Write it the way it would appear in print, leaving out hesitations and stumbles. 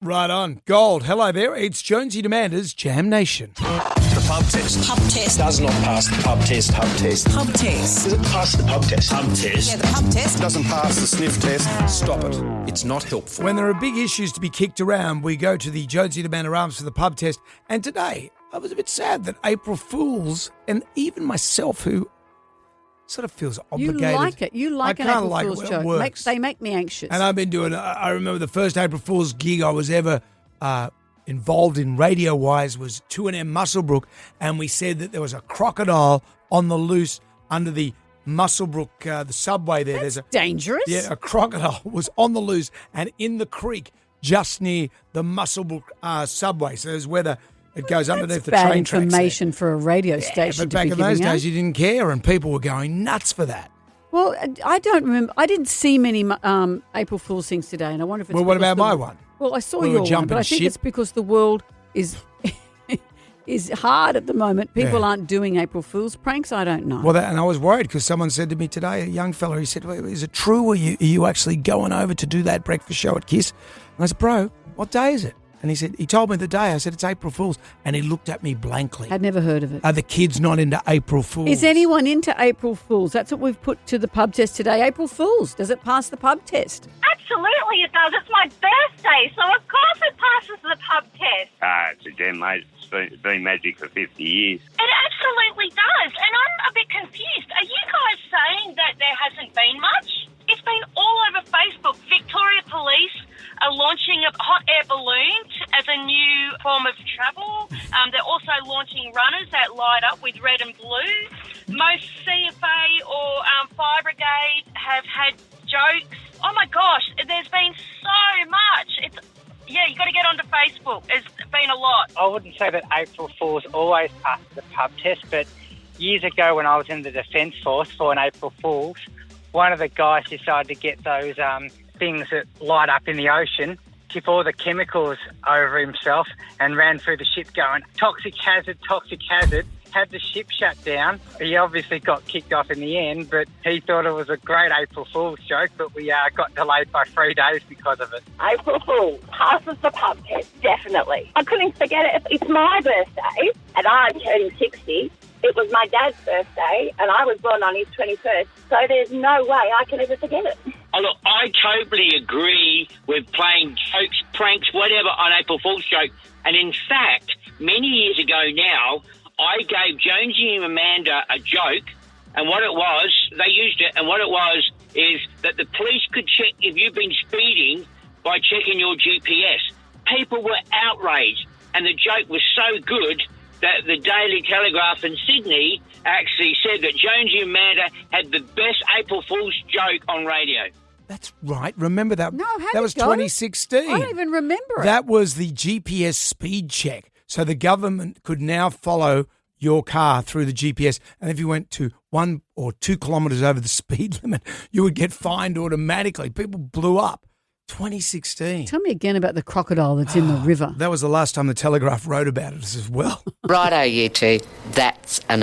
Right on. Gold. Hello there. It's Jonesy Demander's Jam Nation. The pub test. Pub test. Does not pass the pub test. Pub test. Pub test. Does it pass the pub test? Pub test. Yeah, the pub test. Doesn't pass the sniff test. Stop it. It's not helpful. When there are big issues to be kicked around, we go to the Jonesy Demander Arms for the pub test. And today, I was a bit sad that April Fools, and even myself, who sort of feels obligated. You like it. You like an April Fool's joke. They make me anxious. And I've been doing, I remember the first April Fool's gig I was ever involved in radio-wise was 2NM Muswellbrook, and we said that there was a crocodile on the loose under the Muswellbrook, the subway there. That's dangerous. Yeah, a crocodile was on the loose and in the creek just near the Muswellbrook subway. So there's where it goes underneath the train tracks. Bad information for a radio station. But back in those days, you didn't care, and people were going nuts for that. Well, I don't remember. I didn't see many April Fool's things today, and I wonder if it's. Well, what about my one? Well, I saw We were your one, jumping but I think ship. it's because the world is is hard at the moment. People aren't doing April Fool's pranks. I don't know. Well, and I was worried because someone said to me today, a young fella, he said, well, is it true? Are you actually going over to do that breakfast show at KISS? And I said, bro, what day is it? And he told me the day. I said, it's April Fool's. And he looked at me blankly. I'd never heard of it. Are the kids not into April Fool's? Is anyone into April Fool's? That's what we've put to the pub test today. April Fool's. Does it pass the pub test? Absolutely it does. It's my birthday, so of course it passes the pub test. It's a gem, mate. It's been magic for 50 years. It absolutely does, and I'm a bit confused. Are you guys saying that there hasn't been much? It's been all over Facebook. Victoria Police are launching a hot air balloon as a new form of travel. They're also launching runners that light up with red and blue. Most CFA or fire brigade have had jokes. Oh my gosh, there's been so much. You got to get onto Facebook. It's been a lot. I wouldn't say that April Fool's always passes the pub test, but years ago when I was in the Defence Force for an April Fool's, one of the guys decided to get those things that light up in the ocean, tip all the chemicals over himself and ran through the ship going, toxic hazard, had the ship shut down. He obviously got kicked off in the end, but he thought it was a great April Fool's joke, but we got delayed by 3 days because of it. April Fool passes the pub test, definitely. I couldn't forget it. It's my birthday, and I'm turning 60. It was my dad's birthday, and I was born on his 21st, so there's no way I can ever forget it. Oh, look, I totally agree with playing jokes, pranks, whatever on April Fool's joke. And in fact, many years ago now, I gave Jonesy and Amanda a joke, and what it was, they used it, and what it was is that the police could check if you've been speeding by checking your GPS. People were outraged, and the joke was so good that the Daily Telegraph in Sydney actually said that Jonesy and Amanda had the best April Fool's joke on radio. That's right. Remember that? No, that was 2016. I don't even remember it. That was the GPS speed check. So the government could now follow your car through the GPS. And if you went to 1 or 2 kilometres over the speed limit, you would get fined automatically. People blew up. 2016. Tell me again about the crocodile that's in the river. That was the last time the Telegraph wrote about it as well. Righto, you two. That's enough.